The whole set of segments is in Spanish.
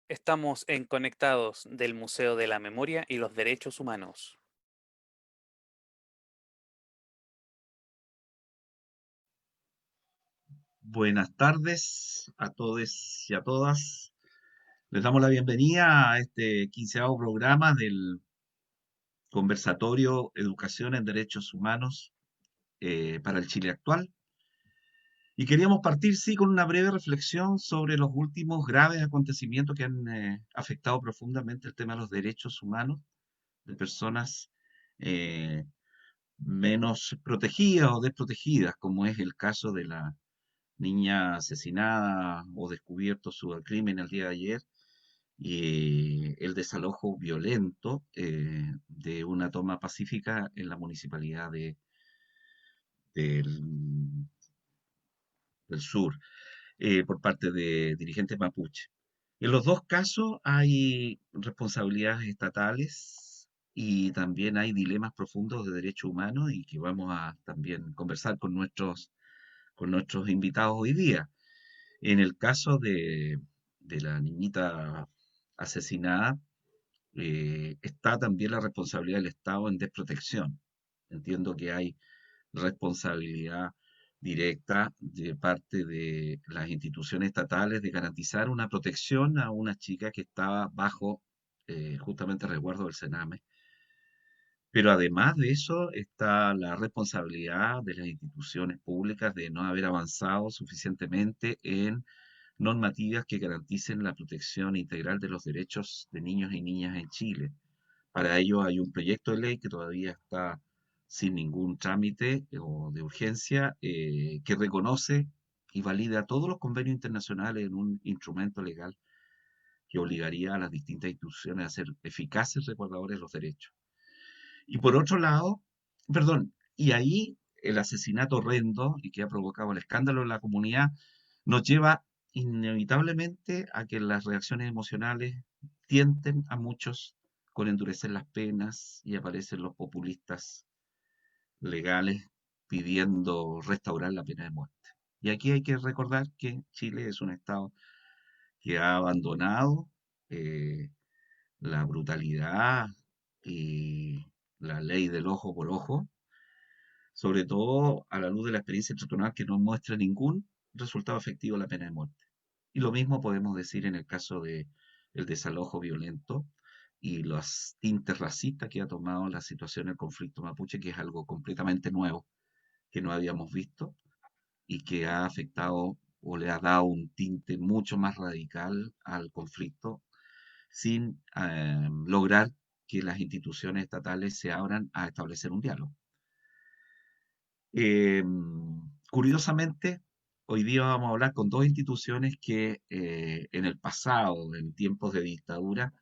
Estamos en Conectados del Museo de la Memoria y los Derechos Humanos. Buenas tardes a todos y a todas. Les damos la bienvenida a este quinceavo programa del conversatorio Educación en Derechos Humanos para el Chile actual. Y queríamos partir, sí, con una breve reflexión sobre los últimos graves acontecimientos que han afectado profundamente el tema de los derechos humanos de personas eh, menos protegidas o desprotegidas, como es el caso de la niña asesinada o descubierto su crimen el día de ayer y el desalojo violento de una toma pacífica en la municipalidad del, del sur por parte de dirigentes mapuche. En los dos casos hay responsabilidades estatales y también hay dilemas profundos de derechos humanos y que vamos a también conversar con nuestros invitados hoy día. En el caso de la niñita asesinada, está también la responsabilidad del Estado en desprotección. Entiendo que hay responsabilidad directa de parte de las instituciones estatales de garantizar una protección a una chica que estaba bajo justamente el resguardo del Sename. Pero además de eso está la responsabilidad de las instituciones públicas de no haber avanzado suficientemente en normativas que garanticen la protección integral de los derechos de niños y niñas en Chile. Para ello hay un proyecto de ley que todavía está sin ningún trámite o de urgencia que reconoce y valida todos los convenios internacionales en un instrumento legal que obligaría a las distintas instituciones a ser eficaces resguardadores de los derechos. Y por otro lado, perdón, y ahí el asesinato horrendo y que ha provocado el escándalo en la comunidad nos lleva inevitablemente a que las reacciones emocionales tienten a muchos con endurecer las penas y aparecen los populistas legales pidiendo restaurar la pena de muerte. Y aquí hay que recordar que Chile es un estado que ha abandonado eh, la brutalidad y la ley del ojo por ojo, sobre todo a la luz de la experiencia institucional que no muestra ningún resultado efectivo de la pena de muerte. Y lo mismo podemos decir en el caso de el desalojo violento y los tintes racistas que ha tomado la situación del conflicto mapuche, que es algo completamente nuevo que no habíamos visto y que ha afectado o le ha dado un tinte mucho más radical al conflicto sin lograr que las instituciones estatales se abran a establecer un diálogo. Eh, Curiosamente, hoy día vamos a hablar con dos instituciones que en el pasado, en tiempos de dictadura,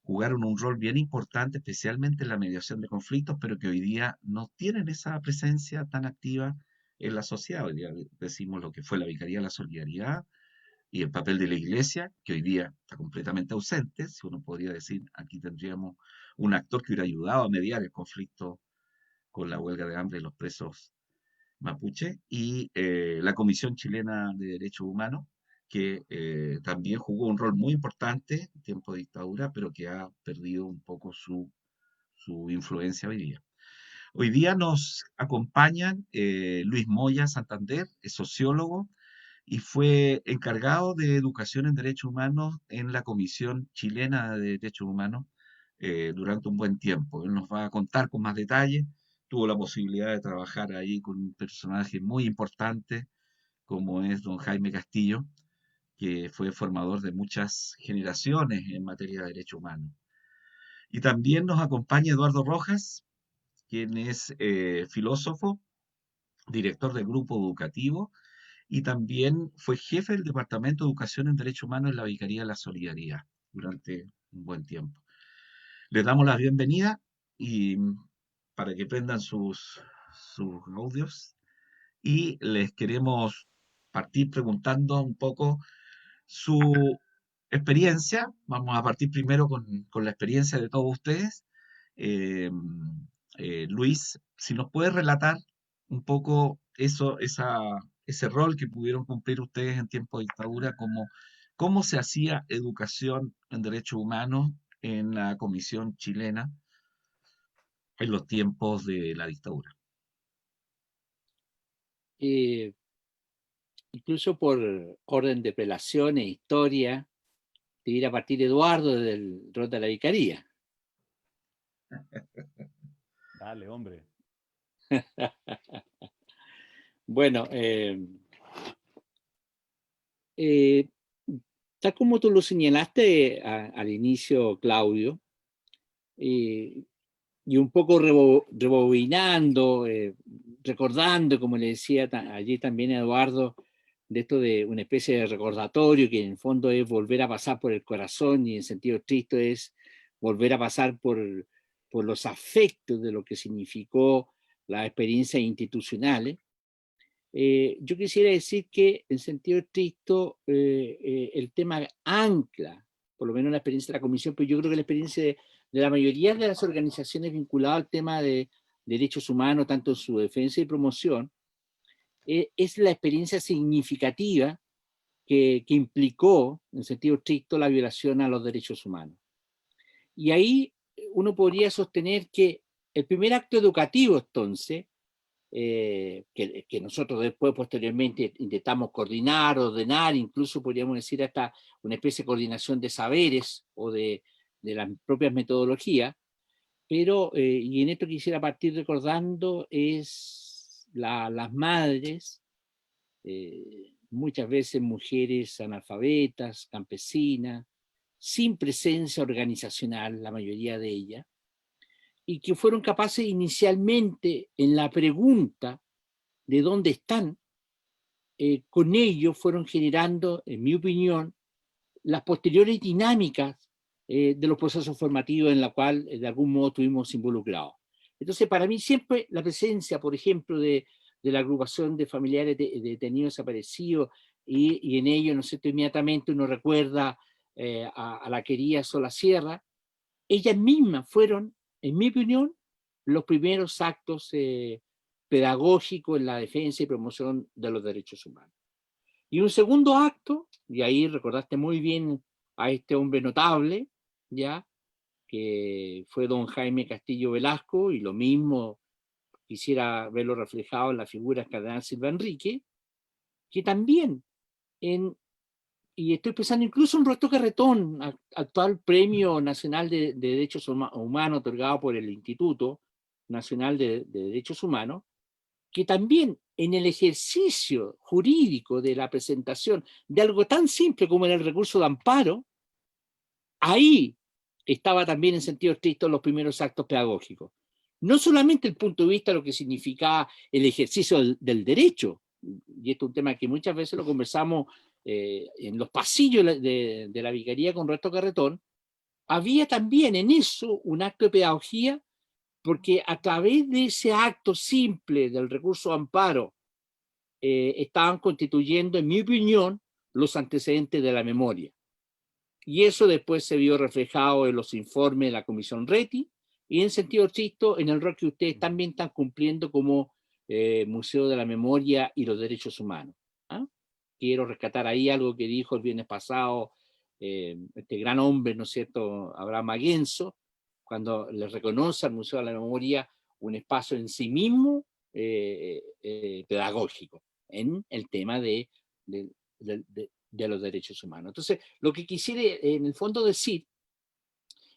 jugaron un rol bien importante, especialmente en la mediación de conflictos, pero que hoy día no tienen esa presencia tan activa en la sociedad. Hoy día decimos lo que fue la Vicaría de la Solidaridad y el papel de la Iglesia, que hoy día está completamente ausente. Si uno podría decir, aquí tendríamos un actor que hubiera ayudado a mediar el conflicto con la huelga de hambre de los presos mapuche, y la Comisión Chilena de Derechos Humanos, que también jugó un rol muy importante en tiempo de dictadura, pero que ha perdido un poco su influencia hoy día. Hoy día nos acompañan Luis Moya Santander, es sociólogo y fue encargado de educación en derechos humanos en la Comisión Chilena de Derechos Humanos durante un buen tiempo. Él nos va a contar con más detalle. Tuvo la posibilidad de trabajar ahí con un personaje muy importante como es don Jaime Castillo, que fue formador de muchas generaciones en materia de derechos humanos. Y también nos acompaña Eduardo Rojas, quien es filósofo, director del grupo educativo y también fue jefe del Departamento de Educación en Derechos Humanos en la Vicaría de la Solidaridad durante un buen tiempo. Les damos la bienvenida y para que prendan sus audios y les queremos partir preguntando un poco su experiencia. Vamos a partir primero con la experiencia de todos ustedes. Eh, Luis, si nos puede relatar un poco ese rol que pudieron cumplir ustedes en tiempo de dictadura como cómo se hacía educación en derechos humanos en la Comisión chilena en los tiempos de la dictadura. Eh, Incluso por orden de prelación e historia, debiera partir Eduardo del rol de la vicaría. Dale, hombre. Bueno, eh, tal como tú lo señalaste al inicio, Claudio, eh, y un poco rebobinando, recordando, como le decía allí también a Eduardo, de esto de una especie de recordatorio que en el fondo es volver a pasar por el corazón y en sentido estricto es volver a pasar por los afectos de lo que significó las experiencias institucionales. Yo quisiera decir que en sentido estricto el tema ancla, por lo menos la experiencia de la Comisión, pero yo creo que la experiencia de la mayoría de las organizaciones vinculadas al tema de derechos humanos, tanto en su defensa y promoción, es la experiencia significativa que implicó, en sentido estricto, la violación a los derechos humanos. Y ahí uno podría sostener que el primer acto educativo, entonces, que nosotros después, posteriormente, intentamos coordinar, ordenar, incluso podríamos decir hasta una especie de coordinación de saberes o de las propias metodologías, pero, y en esto quisiera partir recordando, es las madres, muchas veces mujeres analfabetas, campesinas, sin presencia organizacional, la mayoría de ellas, y que fueron capaces inicialmente en la pregunta de dónde están, con ello fueron generando, en mi opinión, las posteriores dinámicas de los procesos formativos en la cual de algún modo estuvimos involucrados. Entonces, para mí siempre la presencia, por ejemplo, de la agrupación de familiares de detenidos desaparecidos y en ello, ¿no es cierto?, inmediatamente uno recuerda a la querida Sola Sierra, ellas mismas fueron, en mi opinión, los primeros actos pedagógicos en la defensa y promoción de los derechos humanos. Y un segundo acto, y ahí recordaste muy bien a este hombre notable, ya, que fue don Jaime Castillo Velasco, y lo mismo quisiera verlo reflejado en la figura del cardenal Silva Enrique, que también y estoy pensando incluso en Roberto Carretón, actual Premio Nacional de Derechos Humanos otorgado por el Instituto Nacional de Derechos Humanos, que también en el ejercicio jurídico de la presentación de algo tan simple como era el recurso de amparo, ahí estaba también en sentido estricto los primeros actos pedagógicos. No solamente el punto de vista de lo que significaba el ejercicio del derecho, y esto es un tema que muchas veces lo conversamos en los pasillos de la vicaría con Roberto Carretón, había también en eso un acto de pedagogía, porque a través de ese acto simple del recurso de amparo estaban constituyendo, en mi opinión, los antecedentes de la memoria. Y eso después se vio reflejado en los informes de la Comisión Reti y en sentido estricto en el rol que ustedes también están cumpliendo como Museo de la Memoria y los Derechos Humanos. ¿Ah? Quiero rescatar ahí algo que dijo el viernes pasado este gran hombre, ¿no es cierto?, Abraham Aguenzo, cuando le reconoce al Museo de la Memoria un espacio en sí mismo pedagógico en el tema de los derechos humanos. Entonces, lo que quisiera en el fondo decir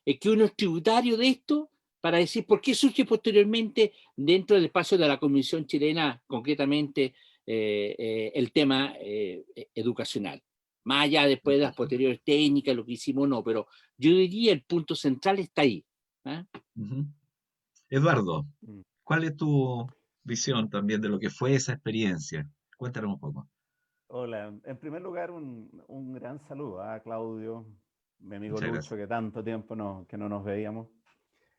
es que uno es tributario de esto para decir por qué surge posteriormente dentro del espacio de la Comisión chilena, concretamente el tema educacional. Más allá después de las posteriores técnicas, lo que hicimos no, pero yo diría el punto central está ahí. ¿Ah? Ujú. Eduardo, Mm. ¿cuál es tu visión también de lo que fue esa experiencia? Cuéntanos un poco. Hola, en primer lugar un gran saludo a Claudio, mi amigo Muchas Lucho, gracias. que tanto tiempo que no nos veíamos.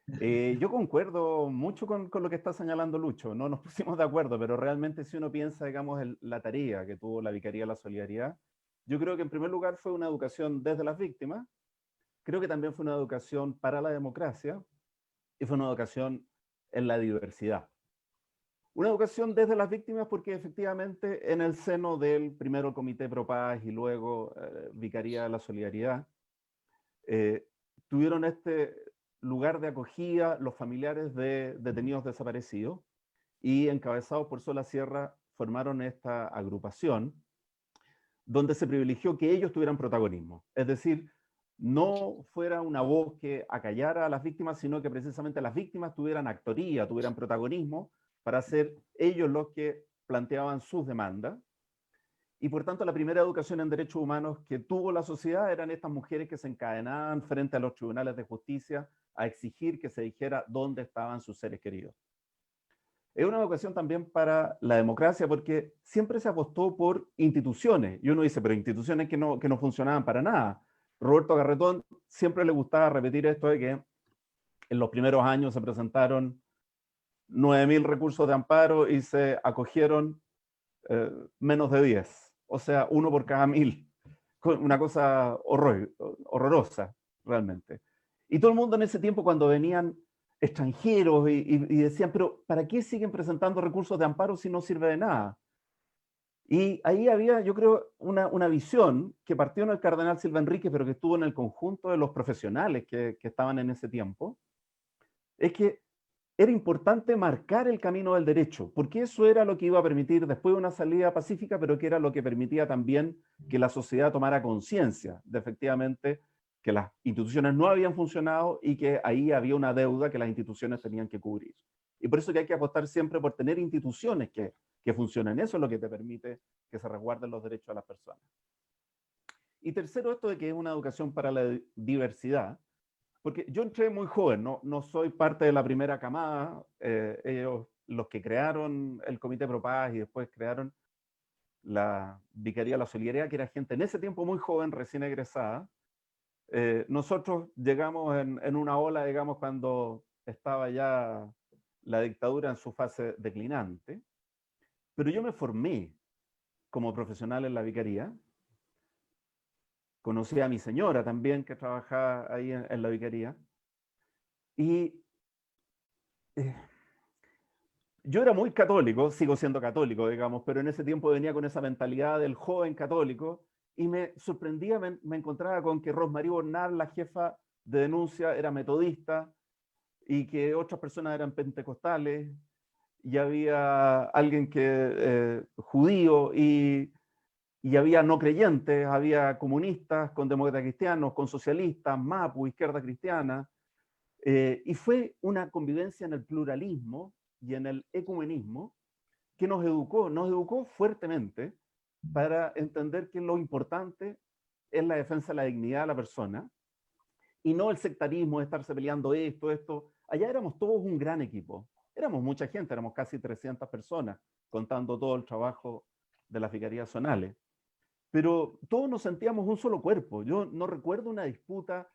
Yo concuerdo mucho con lo que está señalando Lucho, no nos pusimos de acuerdo, pero realmente si uno piensa, digamos, en la tarea que tuvo la Vicaría de la Solidaridad, yo creo que en primer lugar fue una educación desde las víctimas, creo que también fue una educación para la democracia y fue una educación en la diversidad. Una educación desde las víctimas porque efectivamente en el seno del primero el Comité Pro Paz y luego Vicaría de la Solidaridad, tuvieron este lugar de acogida los familiares de detenidos desaparecidos y encabezados por Sola Sierra formaron esta agrupación donde se privilegió que ellos tuvieran protagonismo. Es decir, no fuera una voz que acallara a las víctimas, sino que precisamente las víctimas tuvieran actoría, tuvieran protagonismo para ser ellos los que planteaban sus demandas. Y por tanto, la primera educación en derechos humanos que tuvo la sociedad eran estas mujeres que se encadenaban frente a los tribunales de justicia a exigir que se dijera dónde estaban sus seres queridos. Es una educación también para la democracia porque siempre se apostó por instituciones. Y uno dice, pero instituciones que no funcionaban para nada. Roberto Garretón siempre le gustaba repetir esto de que en los primeros años se presentaron 9.000 recursos de amparo y se acogieron menos de 10. O sea, uno por cada 1.000. Una cosa horrorosa, realmente. Y todo el mundo en ese tiempo, cuando venían extranjeros y decían, pero ¿para qué siguen presentando recursos de amparo si no sirve de nada? Y ahí había, yo creo, una visión que partió en el cardenal Silva Enríquez, pero que estuvo en el conjunto de los profesionales que estaban en ese tiempo, es que era importante marcar el camino del derecho, porque eso era lo que iba a permitir después una salida pacífica, pero que era lo que permitía también que la sociedad tomara conciencia de efectivamente que las instituciones no habían funcionado y que ahí había una deuda que las instituciones tenían que cubrir. Y por eso que hay que apostar siempre por tener instituciones que funcionen. Eso es lo que te permite que se resguarden los derechos de las personas. Y tercero, esto de que es una educación para la diversidad, porque yo entré muy joven, no soy parte de la primera camada, ellos, los que crearon el Comité Pro Paz y después crearon la Vicaría de la Solidaridad, que era gente en ese tiempo muy joven, recién egresada. Nosotros llegamos en una ola, digamos, cuando estaba ya la dictadura en su fase declinante, pero yo me formé como profesional en la vicaría. Conocí a mi señora también, que trabajaba ahí en la vicaría. Y yo era muy católico, sigo siendo católico, digamos, pero en ese tiempo venía con esa mentalidad del joven católico y me sorprendía, me encontraba con que Rosmarie Bornal, la jefa de denuncia, era metodista y que otras personas eran pentecostales y había alguien que judío y había no creyentes, había comunistas con demócratas cristianos, con socialistas, MAPU, izquierda cristiana, y fue una convivencia en el pluralismo y en el ecumenismo que nos educó fuertemente para entender que lo importante es la defensa de la dignidad de la persona y no el sectarismo de estarse peleando esto. Allá éramos todos un gran equipo. Éramos mucha gente, éramos casi 300 personas, contando todo el trabajo de las vicarías zonales. Pero todos nos sentíamos un solo cuerpo. Yo no recuerdo una disputa,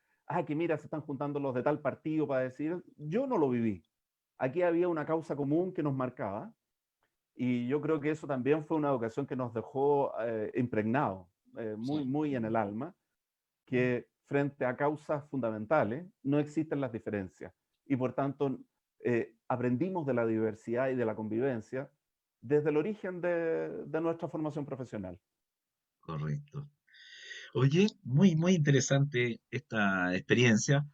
que mira, se están juntando los de tal partido para decir, yo no lo viví. Aquí había una causa común que nos marcaba y yo creo que eso también fue una educación que nos dejó impregnados, muy en el alma, que frente a causas fundamentales no existen las diferencias y por tanto aprendimos de la diversidad y de la convivencia desde el origen de nuestra formación profesional. Correcto. Oye, muy interesante esta experiencia.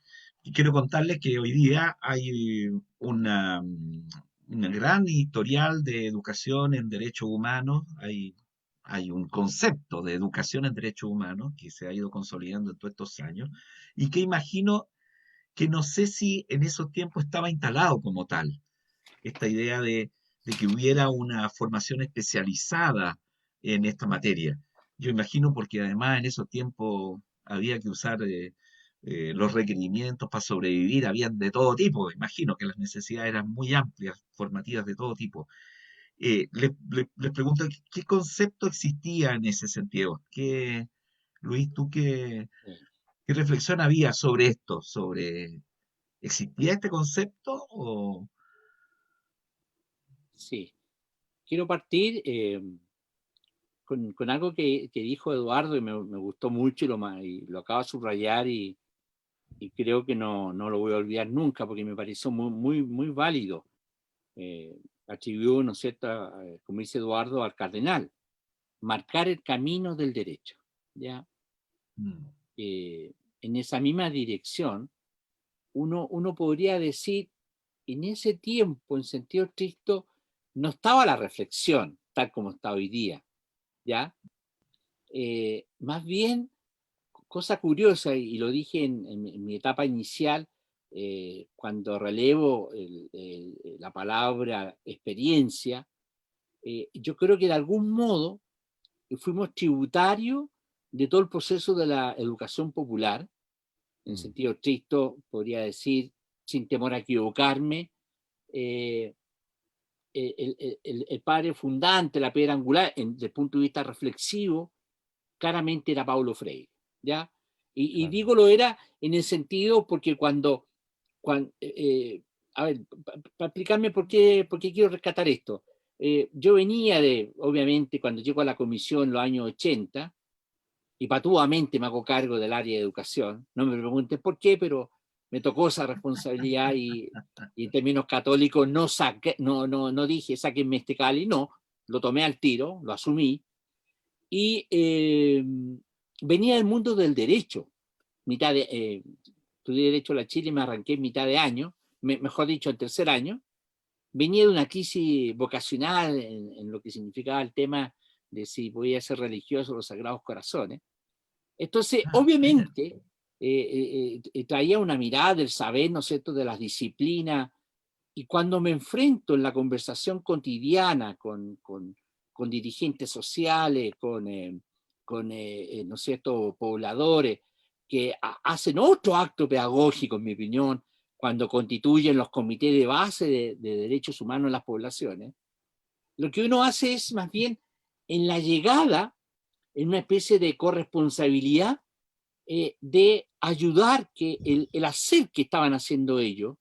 Y quiero contarles que hoy día hay un gran historial de educación en derechos humanos. Hay un concepto de educación en derechos humanos que se ha ido consolidando en todos estos años y que imagino que no sé si en esos tiempos estaba instalado como tal. Esta idea de que hubiera una formación especializada en esta materia. Yo imagino porque además en esos tiempos había que usar los requerimientos para sobrevivir, habían de todo tipo. Imagino que las necesidades eran muy amplias, formativas de todo tipo. Les pregunto, ¿qué concepto existía en ese sentido? Luis, ¿tú qué reflexión había sobre esto? ¿Existía este concepto o...? Sí, quiero partir con algo que dijo Eduardo y me gustó mucho y lo acabo de subrayar y creo que no lo voy a olvidar nunca porque me pareció muy válido. atribuyó, ¿no es cierto?, como dice Eduardo, al cardenal, marcar el camino del derecho, ¿ya? Mm. En esa misma dirección, uno podría decir, en ese tiempo, en sentido estricto, no estaba la reflexión tal como está hoy día, ¿ya? Más bien, cosa curiosa, y lo dije en mi etapa inicial, cuando relevo la palabra experiencia, yo creo que de algún modo fuimos tributarios de todo el proceso de la educación popular, en sentido estricto, podría decir, sin temor a equivocarme, eh, el padre fundante, la piedra angular, desde el punto de vista reflexivo, claramente era Paulo Freire, ¿ya? Y Claro. digo lo era en el sentido porque a ver, para explicarme por qué quiero rescatar esto. Yo venía obviamente, cuando llego a la comisión en los años 80, y patuamente me hago cargo del área de educación. No me preguntes por qué, pero me tocó esa responsabilidad y en términos católicos no dije sáquenme este Cali, no, lo tomé al tiro, lo asumí y venía del mundo del derecho. Estudié Derecho a la Chile y me arranqué en mitad de año, mejor dicho, en tercer año. Venía de una crisis vocacional en lo que significaba el tema de si podía ser religioso los Sagrados Corazones. Entonces, Ah, mira. obviamente, traía una mirada del saber, ¿no es cierto?, de las disciplinas, y cuando me enfrento en la conversación cotidiana con dirigentes sociales, ¿no es cierto?, pobladores, que hacen otro acto pedagógico, en mi opinión, cuando constituyen los comités de base de derechos humanos en las poblaciones, lo que uno hace es más bien en la llegada, en una especie de corresponsabilidad, de ayudar que el hacer que estaban haciendo ellos,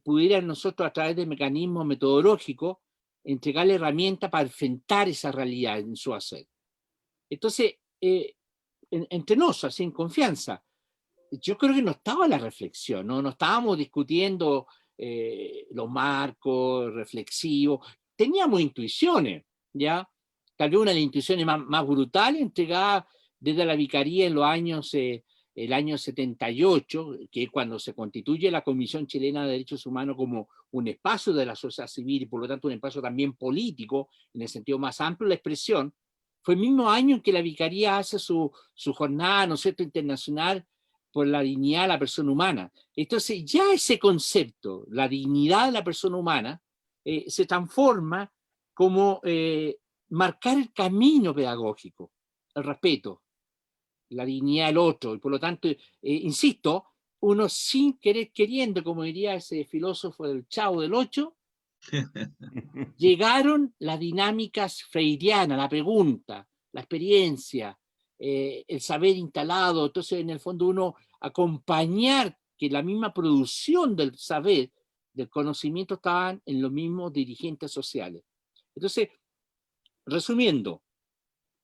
pudieran nosotros a través de mecanismos metodológicos entregarle herramientas para enfrentar esa realidad en su hacer. Entonces, entre nos, así en confianza, yo creo que no estaba la reflexión, no estábamos discutiendo los marcos reflexivos, teníamos intuiciones, ¿ya? Tal vez una de las intuiciones más brutales entregada desde la vicaría en los años, el año 78, que es cuando se constituye la Comisión Chilena de Derechos Humanos como un espacio de la sociedad civil y por lo tanto un espacio también político, en el sentido más amplio de la expresión. Fue el mismo año en que la vicaría hace su jornada, ¿no es cierto?, internacional por la dignidad de la persona humana. Entonces ya ese concepto, la dignidad de la persona humana, se transforma como marcar el camino pedagógico, el respeto, la dignidad del otro, y por lo tanto, insisto, uno sin querer queriendo, como diría ese filósofo del Chavo del Ocho, llegaron las dinámicas freirianas, la pregunta, la experiencia, el saber instalado. Entonces, en el fondo, uno acompañar que la misma producción del saber, del conocimiento, estaban en los mismos dirigentes sociales. Entonces, resumiendo,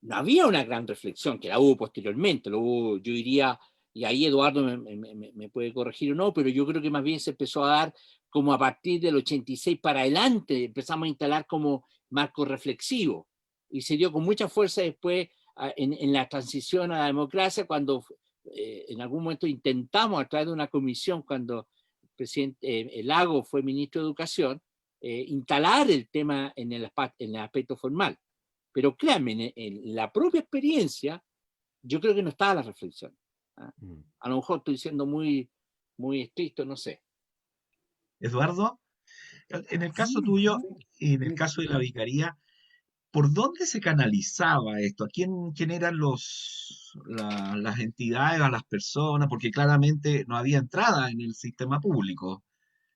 no había una gran reflexión, que la hubo posteriormente, lo hubo, yo diría, y ahí Eduardo me puede corregir o no, pero yo creo que más bien se empezó a dar como a partir del 86 para adelante, empezamos a instalar como marco reflexivo, y se dio con mucha fuerza después en la transición a la democracia, cuando en algún momento intentamos a través de una comisión, cuando el presidente Lago fue ministro de Educación, instalar el tema en el aspecto formal. Pero créanme, en la propia experiencia, yo creo que no estaba la reflexión. ¿Ah? A lo mejor estoy siendo muy estricto, no sé. Eduardo, en el caso tuyo, en el caso de la vicaría, ¿por dónde se canalizaba esto? ¿Quién eran las entidades, a las personas? Porque claramente no había entrada en el sistema público.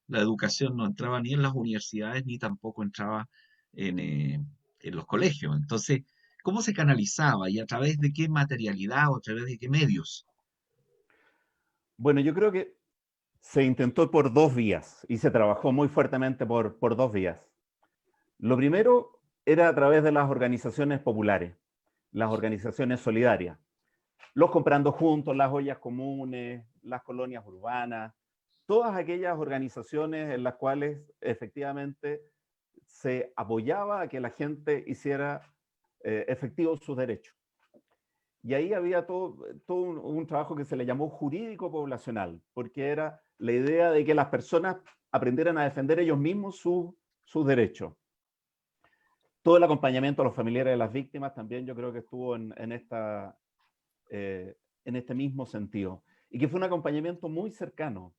La educación no entraba ni en las universidades ni tampoco entraba en los colegios. Entonces, ¿cómo se canalizaba y a través de qué materialidad o a través de qué medios? Bueno, yo creo que se intentó por dos vías y se trabajó muy fuertemente por dos vías. Lo primero era a través de las organizaciones populares, las organizaciones solidarias, los comprando juntos, las ollas comunes, las colonias urbanas, todas aquellas organizaciones en las cuales efectivamente se apoyaba a que la gente hiciera efectivos sus derechos. Y ahí había todo un trabajo que se le llamó jurídico poblacional, porque era la idea de que las personas aprendieran a defender ellos mismos sus derechos. Todo el acompañamiento a los familiares de las víctimas también yo creo que estuvo en este mismo sentido. Y que fue un acompañamiento muy cercano.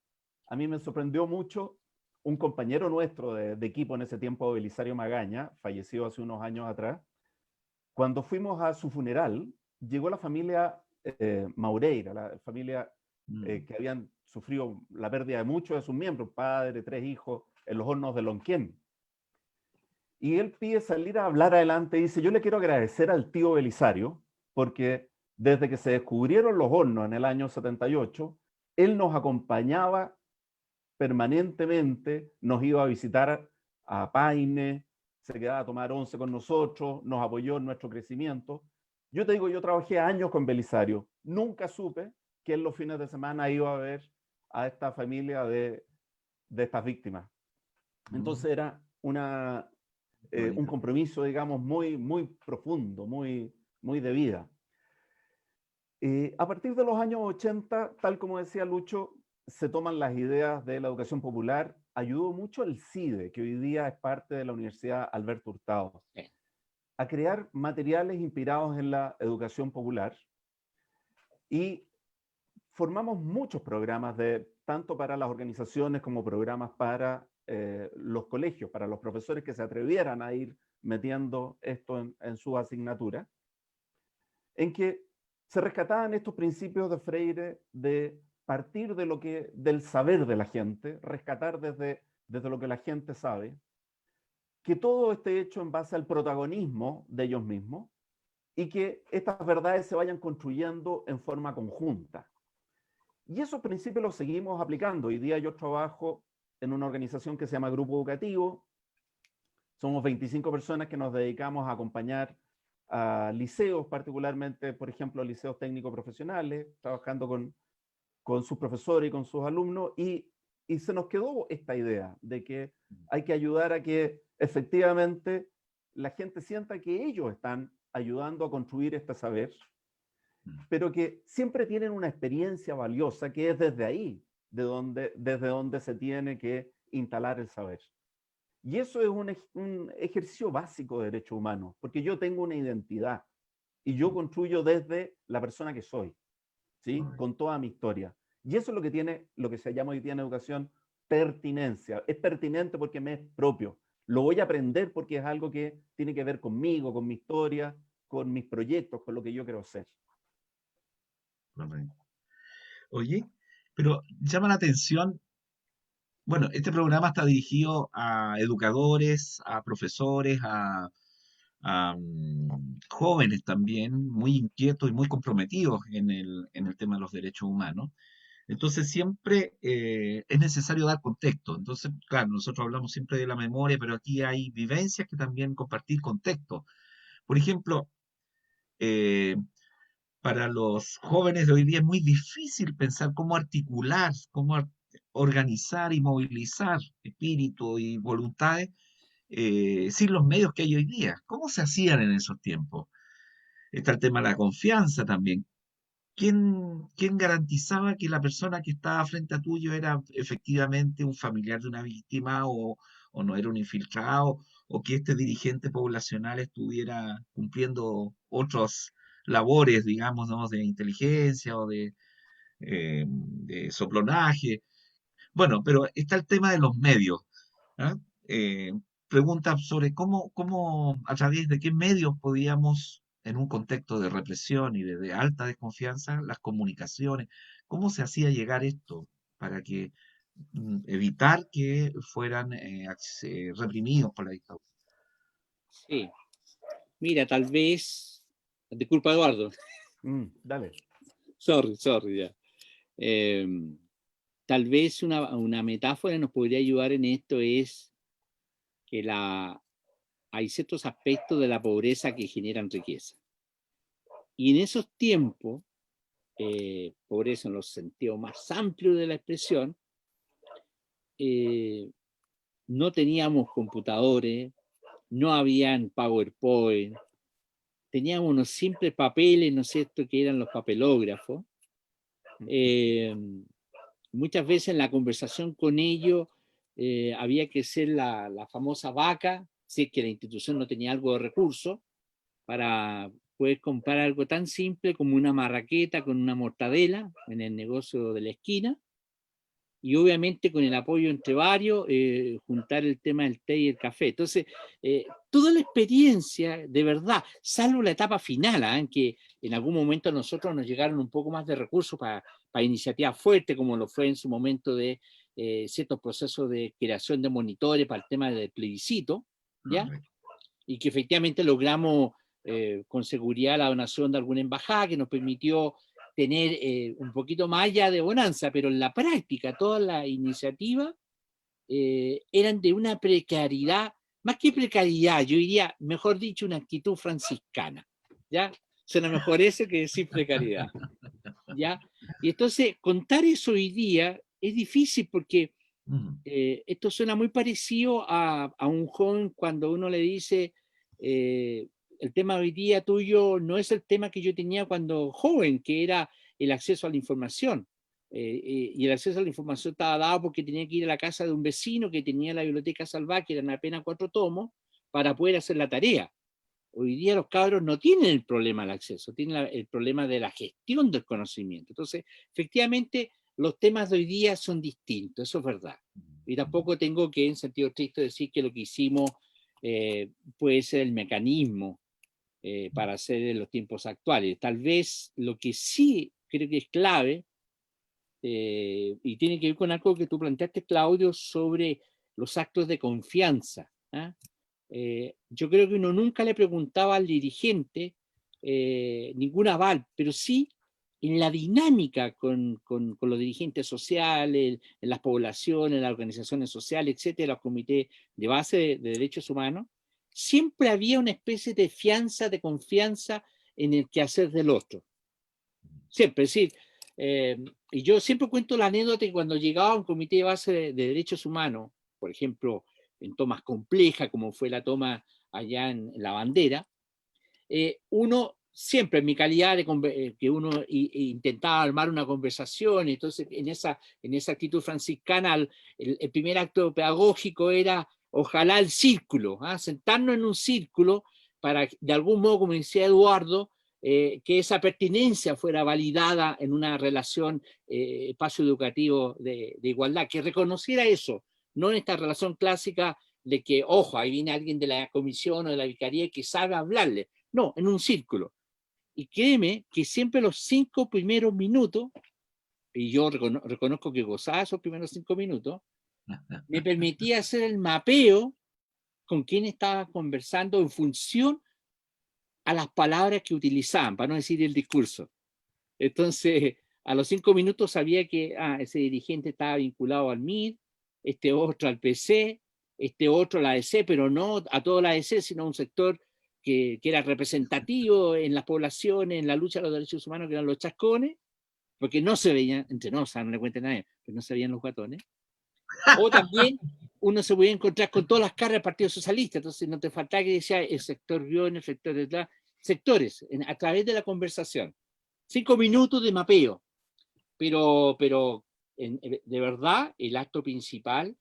A mí me sorprendió mucho un compañero nuestro de equipo en ese tiempo, Belisario Magaña, fallecido hace unos años atrás. Cuando fuimos a su funeral, llegó la familia Maureira, la familia que habían sufrido la pérdida de muchos de sus miembros, padre, 3 hijos, en los hornos de Lonquén. Y él pide salir a hablar adelante y dice, yo le quiero agradecer al tío Belisario, porque desde que se descubrieron los hornos en el año 78, él nos acompañaba permanentemente, nos iba a visitar a Paine, se quedaba a tomar once con nosotros, nos apoyó en nuestro crecimiento. Yo te digo, yo trabajé años con Belisario, nunca supe que en los fines de semana iba a ver a esta familia de estas víctimas. Entonces era un compromiso, digamos, muy, muy profundo, muy, muy de vida. A partir de los años 80, tal como decía Lucho, se toman las ideas de la educación popular. Ayudó mucho el CIDE, que hoy día es parte de la Universidad Alberto Hurtado, a crear materiales inspirados en la educación popular. Y formamos muchos programas, tanto para las organizaciones como programas para los colegios, para los profesores que se atrevieran a ir metiendo esto en su asignatura, en que se rescataban estos principios de Freire de partir del saber de la gente, rescatar desde lo que la gente sabe, que todo esté hecho en base al protagonismo de ellos mismos y que estas verdades se vayan construyendo en forma conjunta. Y esos principios los seguimos aplicando. Hoy día yo trabajo en una organización que se llama Grupo Educativo. Somos 25 personas que nos dedicamos a acompañar a liceos, particularmente, por ejemplo, liceos técnicos profesionales, trabajando con sus profesores y con sus alumnos, y se nos quedó esta idea de que hay que ayudar a que efectivamente la gente sienta que ellos están ayudando a construir este saber, pero que siempre tienen una experiencia valiosa que es desde ahí, desde donde se tiene que instalar el saber. Y eso es un ejercicio básico de derechos humanos, porque yo tengo una identidad y yo construyo desde la persona que soy, ¿sí? Con toda mi historia. Y eso es lo que tiene, lo que se llama hoy día en educación, pertinencia. Es pertinente porque me es propio. Lo voy a aprender porque es algo que tiene que ver conmigo, con mi historia, con mis proyectos, con lo que yo quiero hacer. Oye, pero llama la atención, bueno, este programa está dirigido a educadores, a profesores, a jóvenes también, muy inquietos y muy comprometidos en el tema de los derechos humanos. Entonces siempre es necesario dar contexto. Entonces, claro, nosotros hablamos siempre de la memoria, pero aquí hay vivencias que también compartir contexto. Por ejemplo, eh, para los jóvenes de hoy día es muy difícil pensar cómo articular, organizar y movilizar espíritu y voluntades sin los medios que hay hoy día. ¿Cómo se hacían en esos tiempos? Está el tema de la confianza también. ¿Quién garantizaba que la persona que estaba frente a tuyo era efectivamente un familiar de una víctima o no era un infiltrado o que este dirigente poblacional estuviera cumpliendo otras labores, digamos, ¿no? De inteligencia o de soplonaje? Bueno, pero está el tema de los medios. ¿Ah? Eh, Pregunta sobre cómo, a través de qué medios podíamos, en un contexto de represión y de alta desconfianza, las comunicaciones, cómo se hacía llegar esto para que evitar que fueran reprimidos por la dictadura. Sí, mira, tal vez, disculpa Eduardo, Dale. sorry, ya. Tal vez una metáfora nos podría ayudar en esto es que hay ciertos aspectos de la pobreza que generan riqueza. Y en esos tiempos, pobreza en los sentidos más amplios de la expresión, no teníamos computadores, no habían PowerPoint, teníamos unos simples papeles, ¿no es cierto?, que eran los papelógrafos. Muchas veces en la conversación con ellos había que ser la famosa vaca, si es que la institución no tenía algo de recursos, para poder comprar algo tan simple como una marraqueta con una mortadela en el negocio de la esquina, y obviamente con el apoyo entre varios, juntar el tema del té y el café. Entonces, toda la experiencia, de verdad, salvo la etapa final, en que en algún momento a nosotros nos llegaron un poco más de recursos para iniciativas fuertes, como lo fue en su momento de ciertos procesos de creación de monitores para el tema del plebiscito, ¿ya? Correcto. Y que efectivamente logramos con seguridad la donación de alguna embajada que nos permitió tener un poquito más allá de bonanza, pero en la práctica todas las iniciativas eran de una precariedad, más que precariedad, yo diría, mejor dicho, una actitud franciscana, ¿ya? Suena mejor eso que decir precariedad, ¿ya? Y entonces contar eso hoy día es difícil porque Mm, esto suena muy parecido a un joven cuando uno le dice, el tema hoy día tuyo no es el tema que yo tenía cuando joven, que era el acceso a la información. Y el acceso a la información estaba dado porque tenía que ir a la casa de un vecino que tenía la biblioteca salvaje, que eran apenas 4 tomos, para poder hacer la tarea. Hoy día los cabros no tienen el problema del acceso, tienen el problema de la gestión del conocimiento. Entonces, efectivamente, los temas de hoy día son distintos, eso es verdad. Y tampoco tengo que, en sentido estricto, decir que lo que hicimos puede ser el mecanismo para hacer en los tiempos actuales. Tal vez lo que sí creo que es clave, y tiene que ver con algo que tú planteaste, Claudio, sobre los actos de confianza. Yo creo que uno nunca le preguntaba al dirigente ningún aval, pero sí en la dinámica con los dirigentes sociales, en las poblaciones, en las organizaciones sociales, etcétera, los comités de base de derechos humanos, siempre había una especie de fianza, de confianza en el quehacer del otro. Siempre, es decir, y yo siempre cuento la anécdota que cuando llegaba a un comité de base de derechos humanos, por ejemplo, en tomas complejas, como fue la toma allá en La Bandera, uno siempre en mi calidad de que uno intentaba armar una conversación, entonces en esa actitud franciscana el primer acto pedagógico era ojalá el círculo, sentarnos en un círculo para de algún modo, como decía Eduardo, que esa pertinencia fuera validada en una relación espacio educativo de igualdad, que reconociera eso, no en esta relación clásica de que, ojo, ahí viene alguien de la comisión o de la vicaría que sabe hablarle. No, en un círculo. Y créeme que siempre los 5 primeros minutos, y yo reconozco que gozaba esos primeros 5 minutos, me permitía hacer el mapeo con quién estaba conversando en función a las palabras que utilizaban, para no decir el discurso. Entonces, a los 5 minutos sabía que ese dirigente estaba vinculado al MIR, este otro al PC, este otro a la ADC, pero no a toda la ADC, sino a un sector que era representativo en las poblaciones, en la lucha de los derechos humanos, que eran los chascones, porque no se veían, entre no, o sea, no le cuenten a nadie, pero no se veían los guatones. O también uno se podía encontrar con todas las caras del Partido Socialista, entonces no te faltaba que decía el sector guión, el sector de sectores, a través de la conversación. 5 minutos de mapeo, pero de verdad el acto principal,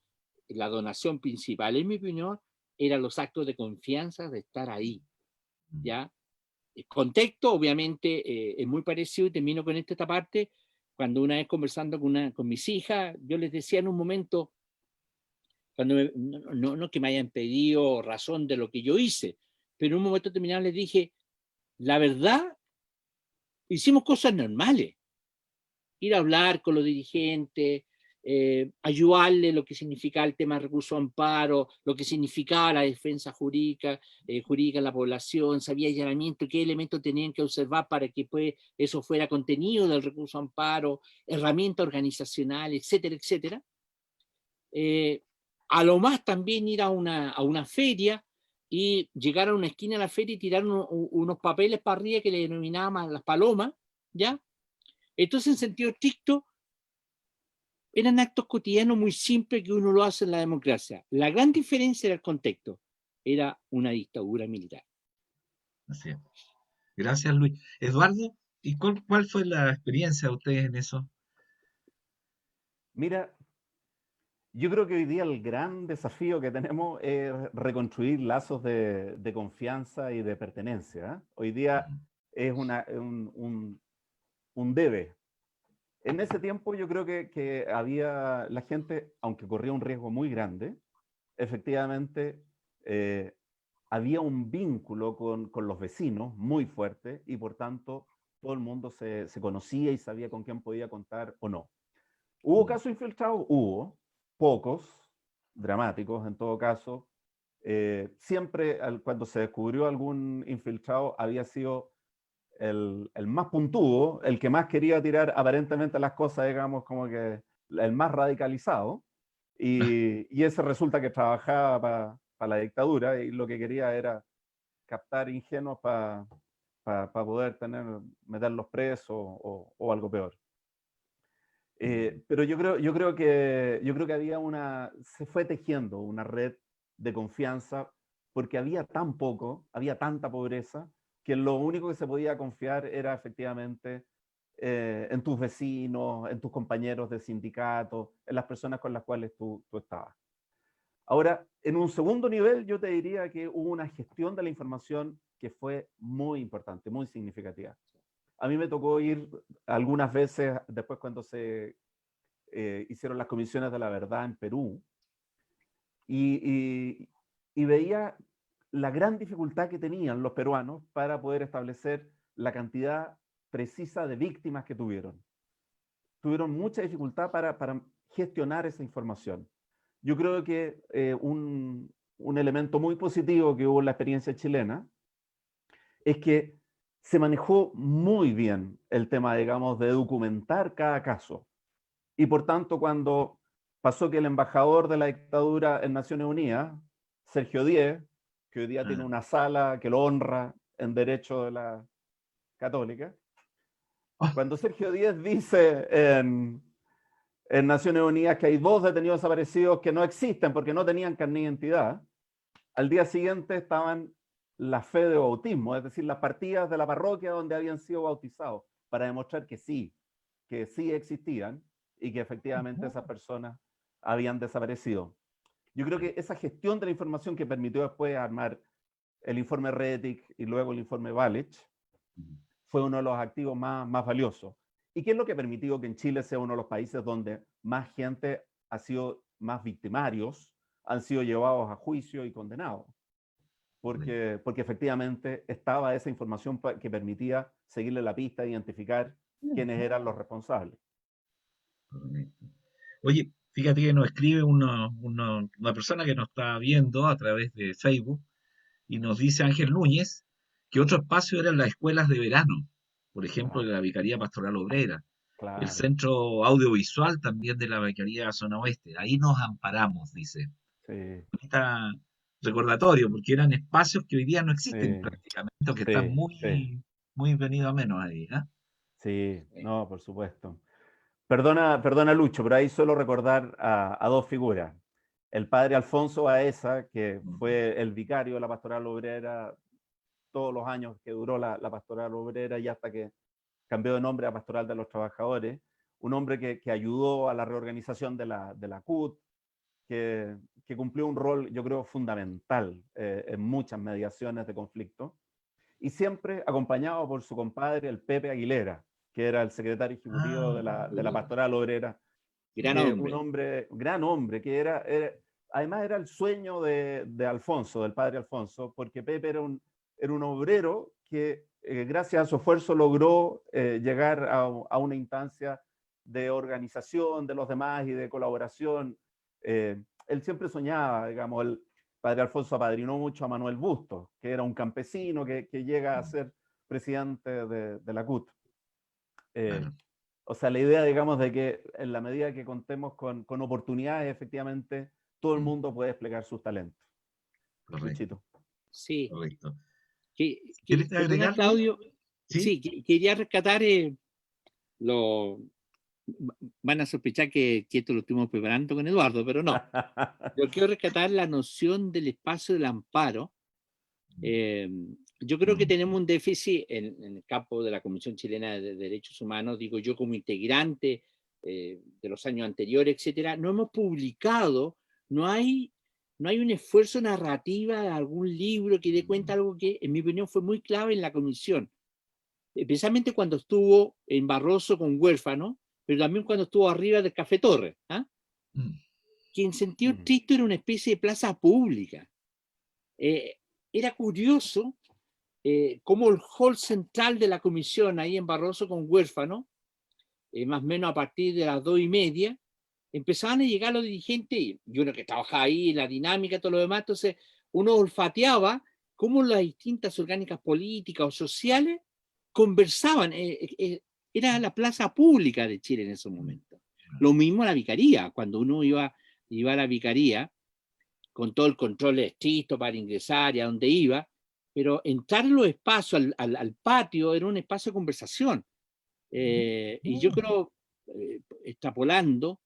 la donación principal, en mi opinión, eran los actos de confianza de estar ahí, ¿ya? El contexto, obviamente, es muy parecido, y termino con esta parte. Cuando una vez conversando con mis hijas, yo les decía en un momento, cuando no que me hayan pedido razón de lo que yo hice, pero en un momento determinado les dije, la verdad, hicimos cosas normales. Ir a hablar con los dirigentes, ayudarle lo que significaba el tema de recurso amparo, lo que significaba la defensa jurídica en la población, sabía allanamiento, qué elementos tenían que observar para que pues, eso fuera contenido del recurso amparo, herramientas organizacionales, etcétera, etcétera. A lo más también ir a una feria y llegar a una esquina de la feria y tirar unos papeles para arriba que le denominaban las palomas, ¿ya? Entonces, en sentido estricto, eran actos cotidianos muy simples que uno lo hace en la democracia. La gran diferencia era el contexto. era una dictadura militar. Así es. Gracias, Luis. Eduardo, ¿y cuál fue la experiencia de ustedes en eso? Mira, yo creo que hoy día el gran desafío que tenemos es reconstruir lazos de confianza y de pertenencia. ¿Eh? Hoy día Ujú. es un debe. En ese tiempo yo creo que había la gente, aunque corría un riesgo muy grande, efectivamente había un vínculo con los vecinos muy fuerte y por tanto todo el mundo se conocía y sabía con quién podía contar o no. ¿Hubo Mm. casos infiltrados? Hubo, pocos, dramáticos en todo caso. Siempre cuando se descubrió algún infiltrado había sido el más puntudo, el que más quería tirar aparentemente las cosas, digamos, como que el más radicalizado. Y ese resulta que trabajaba para la dictadura y lo que quería era captar ingenuos para poder meterlos presos o algo peor. Pero yo creo que se fue tejiendo una red de confianza porque había tan poco, había tanta pobreza, que lo único que se podía confiar era efectivamente en tus vecinos, en tus compañeros de sindicato, en las personas con las cuales tú estabas. Ahora, en un segundo nivel, yo te diría que hubo una gestión de la información que fue muy importante, muy significativa. A mí me tocó ir algunas veces después cuando se hicieron las comisiones de la verdad en Perú y veía la gran dificultad que tenían los peruanos para poder establecer la cantidad precisa de víctimas que tuvieron. Tuvieron mucha dificultad para gestionar esa información. Yo creo que un elemento muy positivo que hubo en la experiencia chilena es que se manejó muy bien el tema, digamos, de documentar cada caso. Y por tanto, cuando pasó que el embajador de la dictadura en Naciones Unidas, Sergio Díez, que hoy día tiene Ah. una sala que lo honra en derecho de la católica, Oh, cuando Sergio Díez dice en Naciones Unidas que hay 2 detenidos desaparecidos que no existen porque no tenían carnet de identidad, al día siguiente estaban la fe de bautismo, es decir, las partidas de la parroquia donde habían sido bautizados, para demostrar que sí existían y que efectivamente esas personas habían desaparecido. Yo creo que esa gestión de la información que permitió después armar el informe Rettig y luego el informe Valich fue uno de los activos más valiosos. ¿Y qué es lo que ha permitido que en Chile sea uno de los países donde más gente ha sido, más victimarios han sido llevados a juicio y condenados? Porque efectivamente estaba esa información que permitía seguirle la pista e identificar quiénes eran los responsables. correcto. Oye, fíjate que nos escribe una persona que nos está viendo a través de Facebook y nos dice Ángel Núñez que otro espacio eran las escuelas de verano, por ejemplo, de Claro, la Vicaría Pastoral Obrera, el claro, centro audiovisual también de la Vicaría Zona Oeste. Ahí nos amparamos, dice. sí, Bonita recordatorio, porque eran espacios que hoy día no existen sí, prácticamente, o que están sí, sí, muy venido a menos ahí, ¿ah? sí, no, por supuesto. Perdona Lucho, pero ahí suelo recordar a 2 figuras. El padre Alfonso Baeza, que Ujú. fue el vicario de la Pastoral Obrera todos los años que duró la Pastoral Obrera y hasta que cambió de nombre a Pastoral de los Trabajadores, un hombre que ayudó a la reorganización de la CUT, que cumplió un rol, yo creo, fundamental en muchas mediaciones de conflicto, y siempre acompañado por su compadre, el Pepe Aguilera, que era el secretario ejecutivo Ah, de la Pastoral Obrera, Gran que un hombre. hombre, gran hombre, que además era el sueño de Alfonso, del padre Alfonso, porque Pepe era un obrero que gracias a su esfuerzo logró llegar a una instancia de organización de los demás y de colaboración. Él siempre soñaba, digamos, el padre Alfonso apadrinó mucho a Manuel Bustos, que era un campesino que llega a ser presidente de la CUT. Eh, claro, o sea, la idea, digamos, de que en la medida que contemos con oportunidades, efectivamente, todo el mm, mundo puede desplegar sus talentos. correcto, Luchito. Sí. correcto. ¿Quieres Perdona, agregar, Luis? Claudio. Sí, Sí, quería rescatar lo, van a sospechar que esto lo estuvimos preparando con Eduardo, pero no. Yo quiero rescatar la noción del espacio del amparo. Yo creo que tenemos un déficit en el campo de la Comisión Chilena de Derechos Humanos, digo yo como integrante de los años anteriores, etcétera. No hemos publicado, no hay un esfuerzo narrativa de algún libro que dé cuenta de algo que, en mi opinión, fue muy clave en la comisión, especialmente cuando estuvo en Barroso con Huérfano, pero también cuando estuvo arriba del Café Torre, ¿ah? Que en sentido estricto era una especie de plaza pública. Era curioso cómo el hall central de la comisión ahí en Barroso con Huérfano, más o menos a partir de las 2:30, empezaban a llegar los dirigentes, y uno que trabajaba ahí, la dinámica, todo lo demás, entonces uno olfateaba cómo las distintas orgánicas políticas o sociales conversaban. Era la plaza pública de Chile en esos momentos. Lo mismo la vicaría, cuando uno iba a la vicaría, con todo el control estricto para ingresar y a dónde iba, pero entrar en los espacios, al patio, era un espacio de conversación. Y yo creo, extrapolando,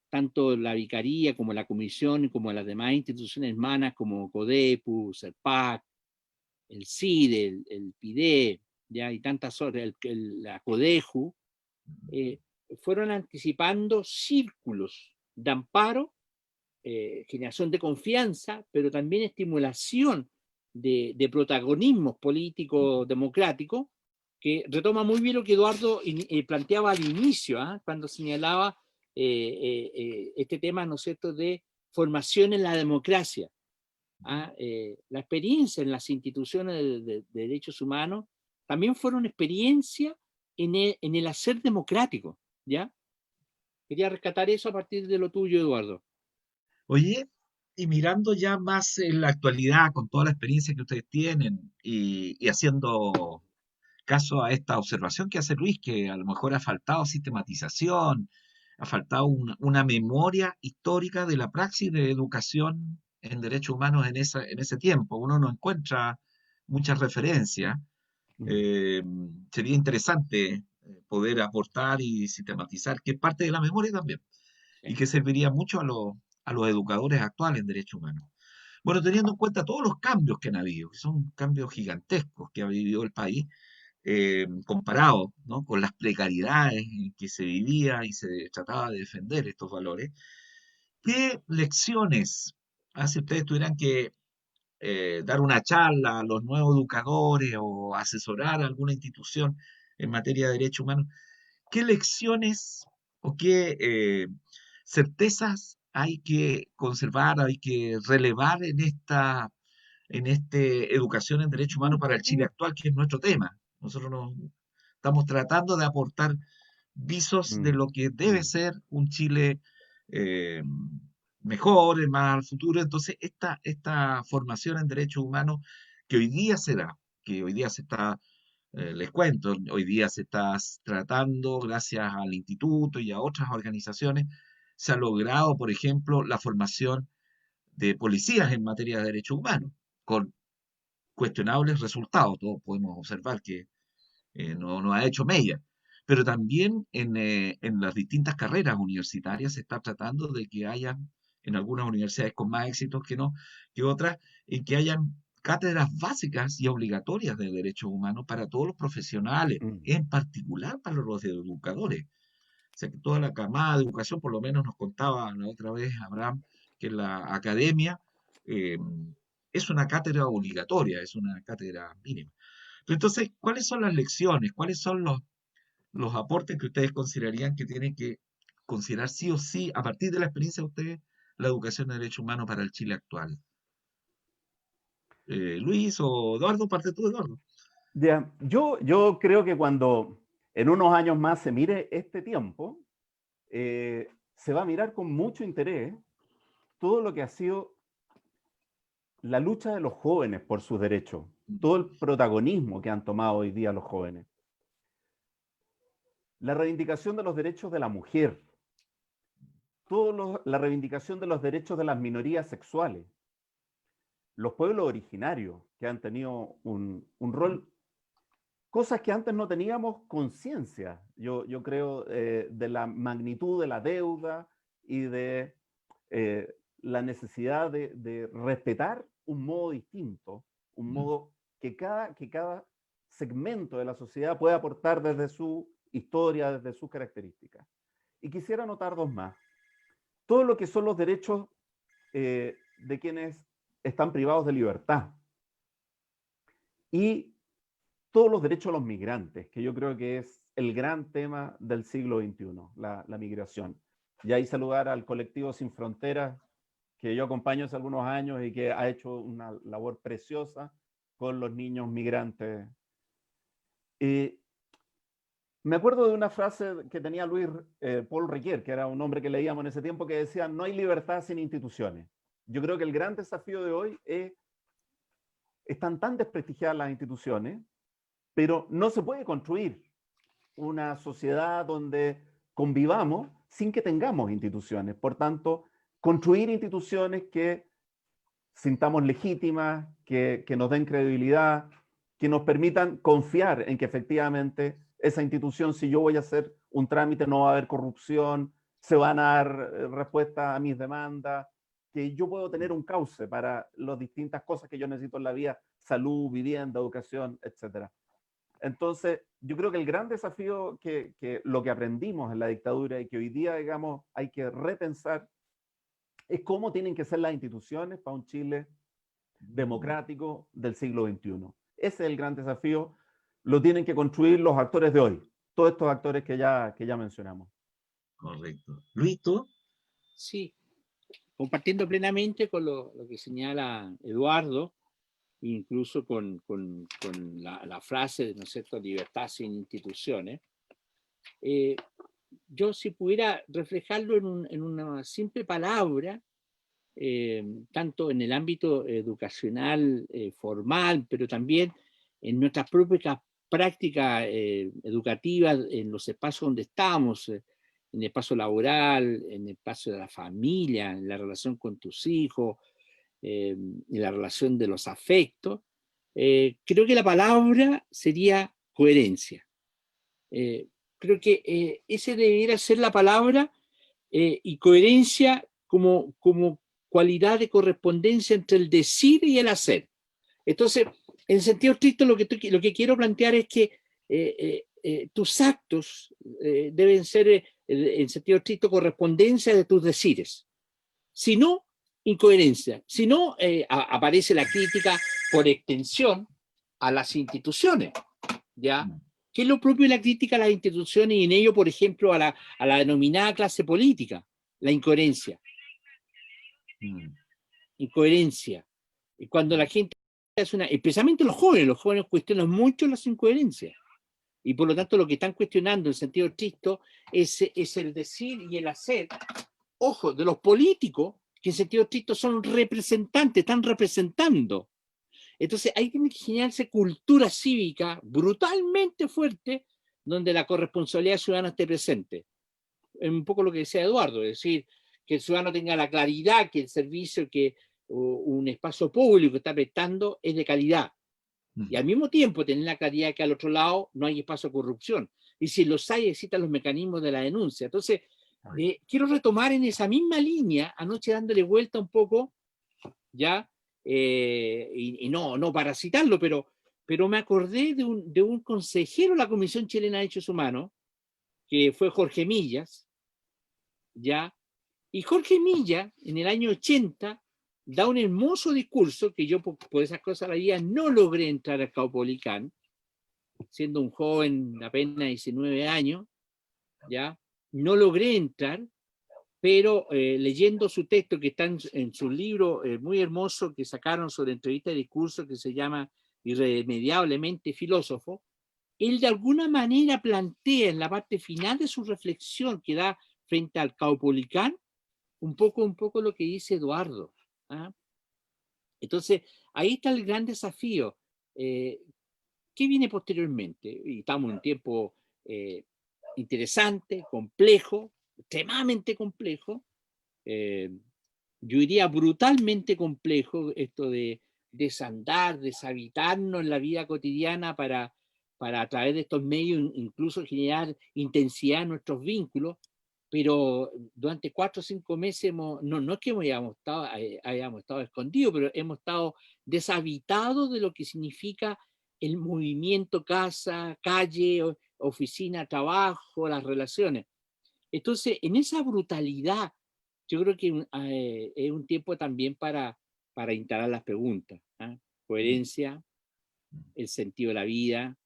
tanto la vicaría como la comisión, como las demás instituciones hermanas, como CODEPU, CERPAC, el CIDE, el PIDE, ¿ya? Y tantas otras, la CODEJU, fueron anticipando círculos de amparo, generación de confianza, pero también estimulación de protagonismos políticos democráticos, que retoma muy bien lo que Eduardo planteaba al inicio, cuando señalaba este tema, ¿no es cierto?, de formación en la democracia. La experiencia en las instituciones de derechos humanos también fueron experiencia en el hacer democrático, ¿ya? Quería rescatar eso a partir de lo tuyo, Eduardo. Oye, y mirando ya más en la actualidad, con toda la experiencia que ustedes tienen y haciendo caso a esta observación que hace Luis, que a lo mejor ha faltado sistematización, ha faltado una memoria histórica de la praxis de educación en derechos humanos en ese tiempo. Uno no encuentra muchas referencias. Eh, Sería interesante poder aportar y sistematizar, que es parte de la memoria también, y que serviría mucho a los educadores actuales en derechos humanos. Bueno, teniendo en cuenta todos los cambios que han habido, que son cambios gigantescos que ha vivido el país, comparado, ¿no?, con las precariedades en que se vivía y se trataba de defender estos valores, ¿qué lecciones, si ustedes tuvieran que dar una charla a los nuevos educadores o asesorar a alguna institución en materia de derechos humanos, qué lecciones o qué certezas hay que conservar, hay que relevar en este educación en derechos humanos para el Chile actual, que es nuestro tema? Nosotros estamos tratando de aportar visos de lo que debe ser un Chile eh, mejor, más al futuro. Entonces, esta formación en derechos humanos que hoy día se da, que hoy día se está, les cuento, hoy día se está tratando, gracias al instituto y a otras organizaciones, se ha logrado, por ejemplo, la formación de policías en materia de derechos humanos, con cuestionables resultados. Todos podemos observar que no ha hecho mella. Pero también en las distintas carreras universitarias se está tratando de que hayan, en algunas universidades con más éxitos que otras, en que hayan cátedras básicas y obligatorias de derechos humanos para todos los profesionales, en particular para los educadores. O sea, que toda la camada de educación, por lo menos nos contaba la otra vez Abraham, que la academia eh, es una cátedra obligatoria, es una cátedra mínima. Pero entonces, ¿cuáles son las lecciones? ¿Cuáles son los aportes que ustedes considerarían que tienen que considerar sí o sí, a partir de la experiencia de ustedes, la educación de derechos humanos para el Chile actual? Luis o Eduardo, parte tú, Eduardo. Ya, yo creo que cuando en unos años más se mire este tiempo, se va a mirar con mucho interés todo lo que ha sido la lucha de los jóvenes por sus derechos, todo el protagonismo que han tomado hoy día los jóvenes, la reivindicación de los derechos de la mujer, la reivindicación de los derechos de las minorías sexuales, los pueblos originarios que han tenido un rol cosas que antes no teníamos conciencia, yo creo, de la magnitud de la deuda y de la necesidad de respetar un modo distinto, un modo que cada segmento de la sociedad puede aportar desde su historia, desde sus características. Y quisiera anotar dos más. Todo lo que son los derechos de quienes están privados de libertad y todos los derechos de los migrantes, que yo creo que es el gran tema del siglo XXI, la migración. Y ahí saludar al colectivo Sin Fronteras, que yo acompaño hace algunos años y que ha hecho una labor preciosa con los niños migrantes. Me acuerdo de una frase que tenía Luis Paul Ricoeur, que era un hombre que leíamos en ese tiempo, que decía: no hay libertad sin instituciones. Yo creo que el gran desafío de hoy es, están tan desprestigiadas las instituciones, pero no se puede construir una sociedad donde convivamos sin que tengamos instituciones. Por tanto, construir instituciones que sintamos legítimas, que nos den credibilidad, que nos permitan confiar en que efectivamente esa institución, si yo voy a hacer un trámite, no va a haber corrupción, se van a dar respuestas a mis demandas, que yo puedo tener un cauce para las distintas cosas que yo necesito en la vida: salud, vivienda, educación, etc. Entonces, yo creo que el gran desafío que lo que aprendimos en la dictadura y que hoy día, digamos, hay que repensar es cómo tienen que ser las instituciones para un Chile democrático del siglo XXI. Ese es el gran desafío. Lo tienen que construir los actores de hoy, todos estos actores que ya mencionamos. Correcto. Luis, ¿tú? Sí, compartiendo plenamente con lo que señala Eduardo, incluso con la frase, ¿no es cierto?, libertad sin instituciones. Yo, si pudiera reflejarlo en una simple palabra, tanto en el ámbito educacional formal, pero también en nuestras propias prácticas educativas, en los espacios donde estamos, en el espacio laboral, en el espacio de la familia, en la relación con tus hijos, en la relación de los afectos, creo que la palabra sería coherencia. Creo que ese debería ser la palabra, y coherencia como cualidad de correspondencia entre el decir y el hacer. Entonces, en sentido estricto, lo que quiero plantear es que tus actos deben ser, en sentido estricto, correspondencia de tus decires. Si no, incoherencia. Si no, aparece la crítica por extensión a las instituciones, ¿ya? ¿Qué es lo propio de la crítica a las instituciones y en ello, por ejemplo, a la denominada clase política? La incoherencia. Incoherencia. Y cuando la gente hace especialmente los jóvenes cuestionan mucho las incoherencias. Y por lo tanto, lo que están cuestionando en sentido estricto es el decir y el hacer, ojo, de los políticos, que en sentido estricto son representantes, están representando. Entonces, ahí tiene que generarse cultura cívica brutalmente fuerte, donde la corresponsabilidad ciudadana esté presente. Es un poco lo que decía Eduardo, es decir, que el ciudadano tenga la claridad que el servicio que un espacio público está prestando es de calidad. Y al mismo tiempo tener la claridad que al otro lado no hay espacio de corrupción. Y si los hay, existen los mecanismos de la denuncia. Entonces, quiero retomar en esa misma línea, anoche dándole vuelta un poco, ya, y no para citarlo, pero me acordé de un consejero de la Comisión Chilena de Derechos Humanos, que fue Jorge Millas, ya, y Jorge Millas, en el año 80, da un hermoso discurso que yo por esas cosas la vida no logré entrar al Caupolicán, siendo un joven apenas 19 años, ya, no logré entrar, pero leyendo su texto que está en su libro muy hermoso que sacaron sobre entrevista de discurso, que se llama Irremediablemente Filósofo, él de alguna manera plantea en la parte final de su reflexión que da frente al Caupolicán un poco lo que dice Eduardo. ¿Ah? Entonces, ahí está el gran desafío. ¿Qué viene posteriormente? Y estamos en un tiempo interesante, complejo, extremadamente complejo, yo diría brutalmente complejo, esto de desandar, deshabitarnos en la vida cotidiana para para a través de estos medios incluso generar intensidad en nuestros vínculos, pero durante 4 o 5 meses no es que hayamos estado escondidos, pero hemos estado deshabitados de lo que significa el movimiento casa, calle, oficina, trabajo, las relaciones. Entonces, en esa brutalidad, yo creo que es un tiempo también para instalar las preguntas. Coherencia, el sentido de la vida,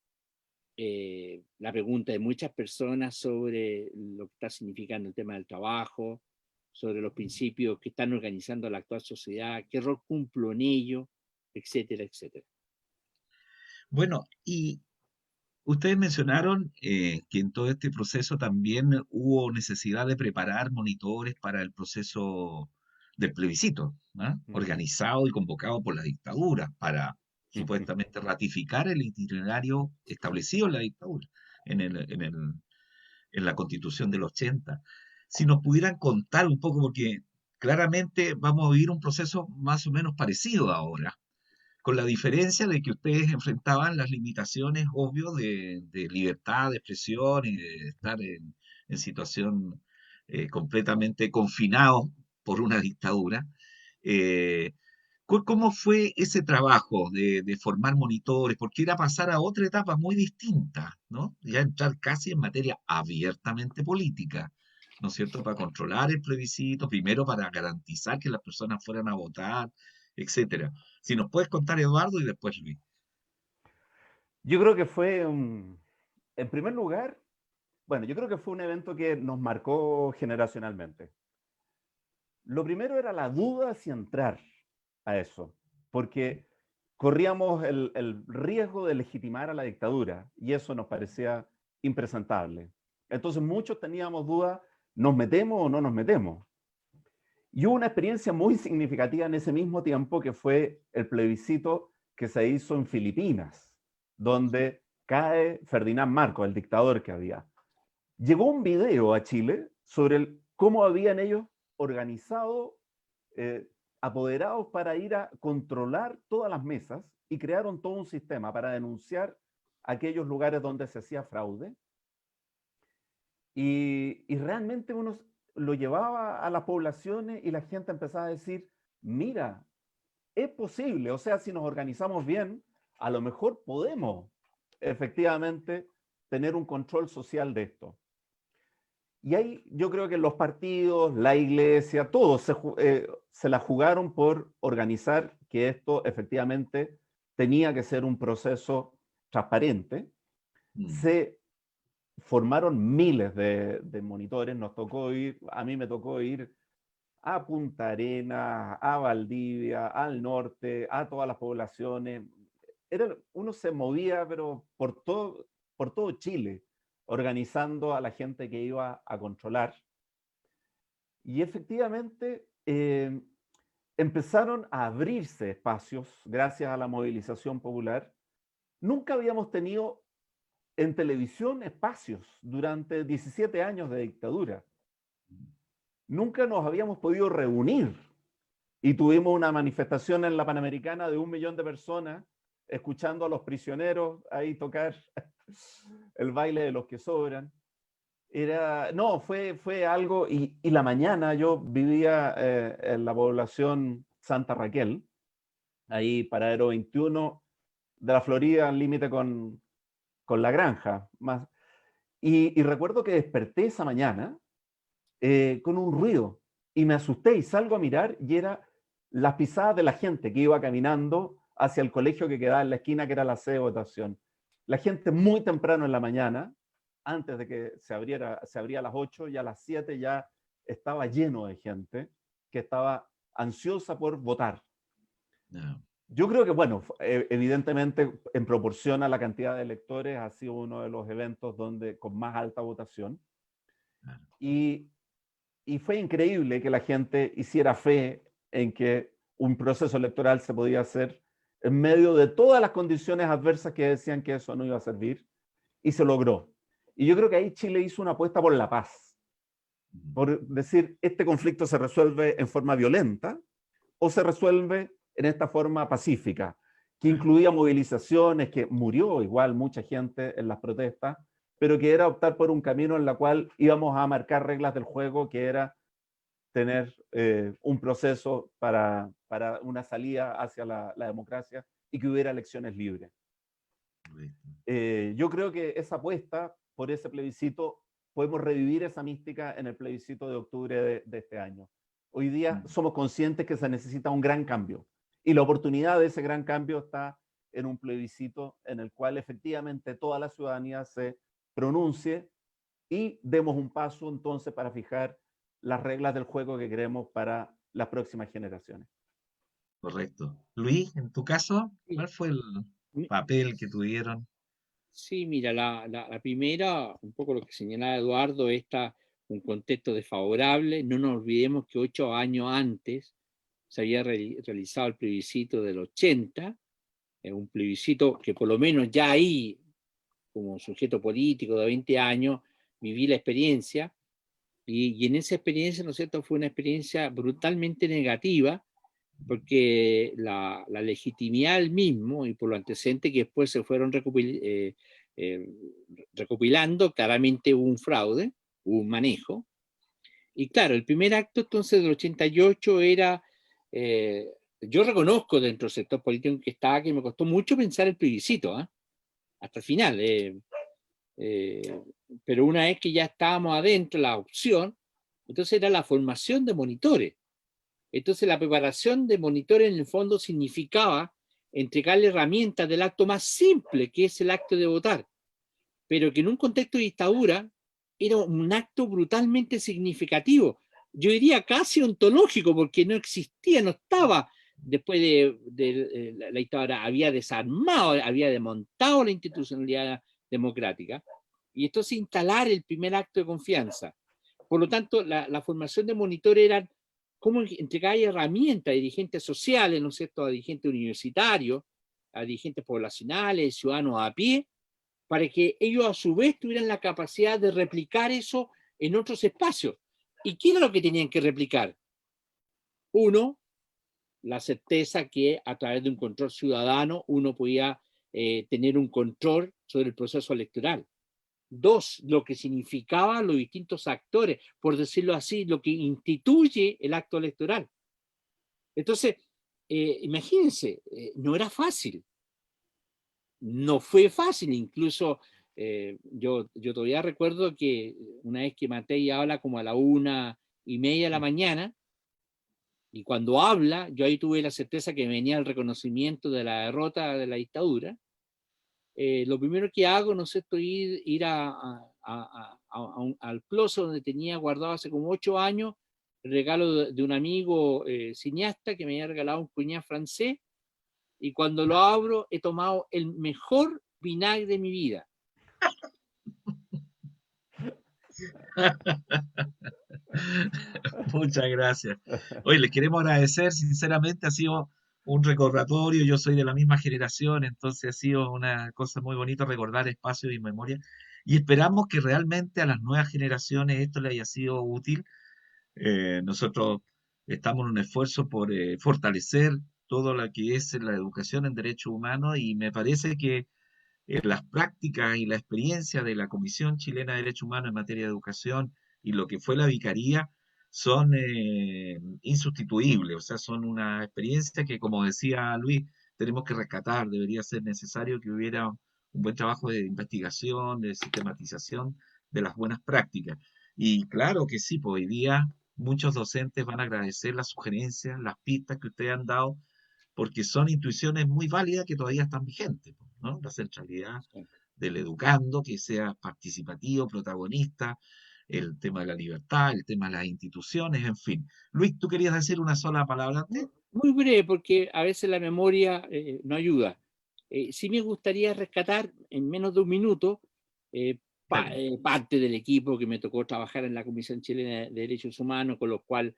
la pregunta de muchas personas sobre lo que está significando el tema del trabajo, sobre los principios que están organizando la actual sociedad, qué rol cumplo en ello, etcétera, etcétera. Bueno, y ustedes mencionaron que en todo este proceso también hubo necesidad de preparar monitores para el proceso del plebiscito, ¿ah? Organizado y convocado por la dictadura para supuestamente ratificar el itinerario establecido en la dictadura, en la Constitución del 80. Si nos pudieran contar un poco, porque claramente vamos a vivir un proceso más o menos parecido ahora, con la diferencia de que ustedes enfrentaban las limitaciones, obvio, de libertad de expresión y de estar en situación completamente confinados por una dictadura. Eh, ¿Cómo fue ese trabajo de formar monitores? Porque era pasar a otra etapa muy distinta, ¿no? Ya entrar casi en materia abiertamente política, ¿no es cierto? Para controlar el plebiscito, primero para garantizar que las personas fueran a votar, etcétera. Si nos puedes contar, Eduardo, y después Luis. Yo creo que fue, en primer lugar, bueno, yo creo que fue un evento que nos marcó generacionalmente. Lo primero era la duda si entrar a eso, porque corríamos el riesgo de legitimar a la dictadura y eso nos parecía impresentable. Entonces muchos teníamos dudas, ¿nos metemos o no nos metemos? Y hubo una experiencia muy significativa en ese mismo tiempo que fue el plebiscito que se hizo en Filipinas, donde cae Ferdinand Marcos, el dictador que había. Llegó un video a Chile sobre cómo habían ellos organizado, apoderados para ir a controlar todas las mesas y crearon todo un sistema para denunciar aquellos lugares donde se hacía fraude. Y realmente uno lo llevaba a las poblaciones y la gente empezaba a decir, mira, es posible, o sea, si nos organizamos bien, a lo mejor podemos efectivamente tener un control social de esto. Y ahí yo creo que los partidos, la iglesia, todos se la jugaron por organizar que esto efectivamente tenía que ser un proceso transparente. Se formaron miles de monitores, nos tocó ir, a mí me tocó ir a Punta Arenas, a Valdivia, al norte, a todas las poblaciones. Uno se movía, pero por todo Chile, organizando a la gente que iba a controlar. Y efectivamente empezaron a abrirse espacios gracias a la movilización popular. Nunca habíamos tenido en televisión espacios durante 17 años de dictadura. Nunca nos habíamos podido reunir y tuvimos una manifestación en la Panamericana de 1 millón de personas escuchando a los prisioneros ahí tocar el baile de los que sobran. Fue algo, y la mañana yo vivía en la población Santa Raquel, ahí paradero 21 de la Florida, al límite con La Granja. Y recuerdo que desperté esa mañana con un ruido y me asusté y salgo a mirar y era las pisadas de la gente que iba caminando hacia el colegio que quedaba en la esquina, que era la sede de votación. La gente muy temprano en la mañana, antes de que se abría a las 8, y a las 7 ya estaba lleno de gente que estaba ansiosa por votar. No. Yo creo que, bueno, evidentemente en proporción a la cantidad de electores ha sido uno de los eventos con más alta votación. Claro. Y fue increíble que la gente hiciera fe en que un proceso electoral se podía hacer en medio de todas las condiciones adversas que decían que eso no iba a servir, y se logró. Y yo creo que ahí Chile hizo una apuesta por la paz, por decir, este conflicto se resuelve en forma violenta o se resuelve en esta forma pacífica. que incluía movilizaciones, que murió igual mucha gente en las protestas, pero que era optar por un camino en la cual íbamos a marcar reglas del juego, que era tener un proceso para una salida hacia la democracia y que hubiera elecciones libres. Yo creo que esa apuesta por ese plebiscito, podemos revivir esa mística en el plebiscito de octubre de este año. Hoy día somos conscientes que se necesita un gran cambio y la oportunidad de ese gran cambio está en un plebiscito en el cual efectivamente toda la ciudadanía se pronuncie y demos un paso entonces para fijar las reglas del juego que queremos para las próximas generaciones. Correcto. Luis, en tu caso, ¿cuál fue el papel que tuvieron? Sí, mira, la primera, un poco lo que señalaba Eduardo, está un contexto desfavorable. No nos olvidemos que 8 años antes se había realizado el plebiscito del 80, un plebiscito que por lo menos ya ahí, como sujeto político de 20 años, viví la experiencia, y en esa experiencia, ¿no es cierto?, fue una experiencia brutalmente negativa, porque la legitimidad del mismo y por lo antecedente que después se fueron recopilando, claramente hubo un fraude, hubo un manejo. Y claro, el primer acto entonces del 88 era, yo reconozco dentro del sector político en que estaba, que me costó mucho pensar el plebiscito, hasta el final. Pero una vez que ya estábamos adentro, la opción, entonces era la formación de monitores. Entonces la preparación de monitores en el fondo significaba entregarle herramientas del acto más simple, que es el acto de votar, pero que en un contexto de dictadura era un acto brutalmente significativo. Yo diría casi ontológico, porque no existía, no estaba, después de la dictadura, había desarmado, había desmontado la institucionalidad democrática, y entonces instalar el primer acto de confianza. Por lo tanto, la formación de monitores era cómo entregar herramientas a dirigentes sociales, ¿no es cierto?, a dirigentes universitarios, a dirigentes poblacionales, ciudadanos a pie, para que ellos a su vez tuvieran la capacidad de replicar eso en otros espacios. ¿Y qué era lo que tenían que replicar? Uno, la certeza que a través de un control ciudadano uno podía tener un control sobre el proceso electoral. Dos, lo que significaba los distintos actores, por decirlo así, lo que instituye el acto electoral. Entonces, imagínense, no era fácil. No fue fácil, incluso yo todavía recuerdo que una vez que Matei habla como a la 1:30 de la mañana, y cuando habla, yo ahí tuve la certeza que venía el reconocimiento de la derrota de la dictadura. Lo primero que hago, ¿no es cierto?, ir al closet donde tenía guardado hace como 8 años el regalo de un amigo cineasta que me había regalado un cuñado francés, y cuando lo abro he tomado el mejor vinagre de mi vida. Muchas gracias. Oye, les queremos agradecer, sinceramente, ha sido un recordatorio, yo soy de la misma generación, entonces ha sido una cosa muy bonita recordar espacios y memoria, y esperamos que realmente a las nuevas generaciones esto le haya sido útil. Nosotros estamos en un esfuerzo por fortalecer todo lo que es la educación en derechos humanos, y me parece que las prácticas y la experiencia de la Comisión Chilena de Derechos Humanos en materia de educación y lo que fue la vicaría son insustituibles, o sea, son una experiencia que, como decía Luis, tenemos que rescatar. Debería ser necesario que hubiera un buen trabajo de investigación, de sistematización de las buenas prácticas. Y claro que sí, pues hoy día muchos docentes van a agradecer las sugerencias, las pistas que ustedes han dado, porque son intuiciones muy válidas que todavía están vigentes, ¿no? La centralidad del educando, que sea participativo, protagonista, el tema de la libertad, el tema de las instituciones, en fin. Luis, ¿tú querías decir una sola palabra antes? Muy breve, porque a veces la memoria no ayuda. Sí me gustaría rescatar en menos de un minuto parte del equipo que me tocó trabajar en la Comisión Chilena de Derechos Humanos, con los cuales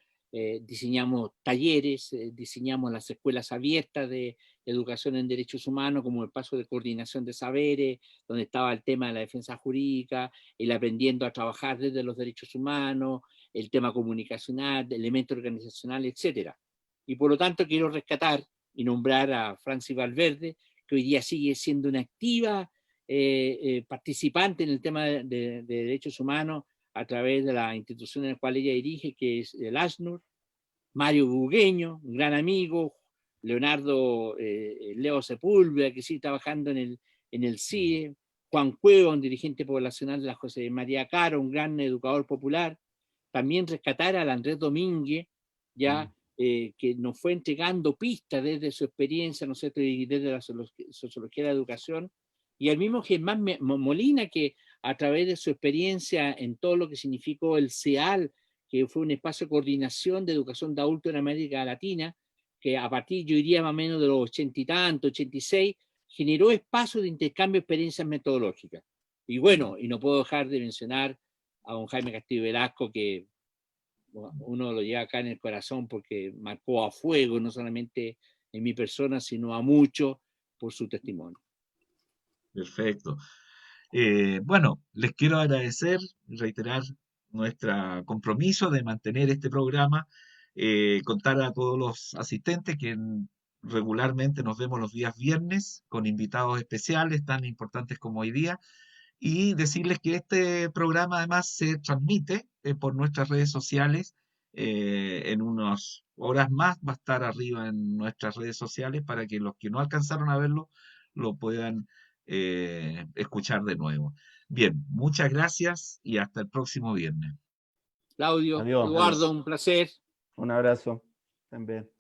diseñamos talleres, diseñamos las escuelas abiertas de educación en derechos humanos, como el paso de coordinación de saberes, donde estaba el tema de la defensa jurídica, el aprendiendo a trabajar desde los derechos humanos, el tema comunicacional, elemento organizacional, etcétera. Y por lo tanto quiero rescatar y nombrar a Francis Valverde, que hoy día sigue siendo una activa participante en el tema de derechos humanos a través de la institución en la cual ella dirige, que es el ASNUR, Mario Bugueño, un gran amigo, Leonardo Leo Sepúlveda, que sigue trabajando en el CIE, Juan Cueva, un dirigente poblacional de la José María Caro, un gran educador popular, también rescatar al Andrés Domínguez, ya que nos fue entregando pistas desde su experiencia, ¿no es cierto?, y desde la sociología de la educación, y al mismo Germán Molina, que a través de su experiencia en todo lo que significó el CEAL, que fue un espacio de coordinación de educación de adultos en América Latina, que a partir, yo diría, más o menos de los 80 y tanto, 86, generó espacios de intercambio de experiencias metodológicas. Y bueno, y no puedo dejar de mencionar a don Jaime Castillo Velasco, que uno lo lleva acá en el corazón porque marcó a fuego, no solamente en mi persona, sino a muchos por su testimonio. Perfecto. Bueno, les quiero agradecer, reiterar nuestro compromiso de mantener este programa, contar a todos los asistentes que regularmente nos vemos los días viernes con invitados especiales tan importantes como hoy día, y decirles que este programa además se transmite por nuestras redes sociales. En unas horas más va a estar arriba en nuestras redes sociales para que los que no alcanzaron a verlo lo puedan escuchar de nuevo. Bien, muchas gracias y hasta el próximo viernes. Claudio, Adiós. Eduardo, un placer. Un abrazo. Estén bien.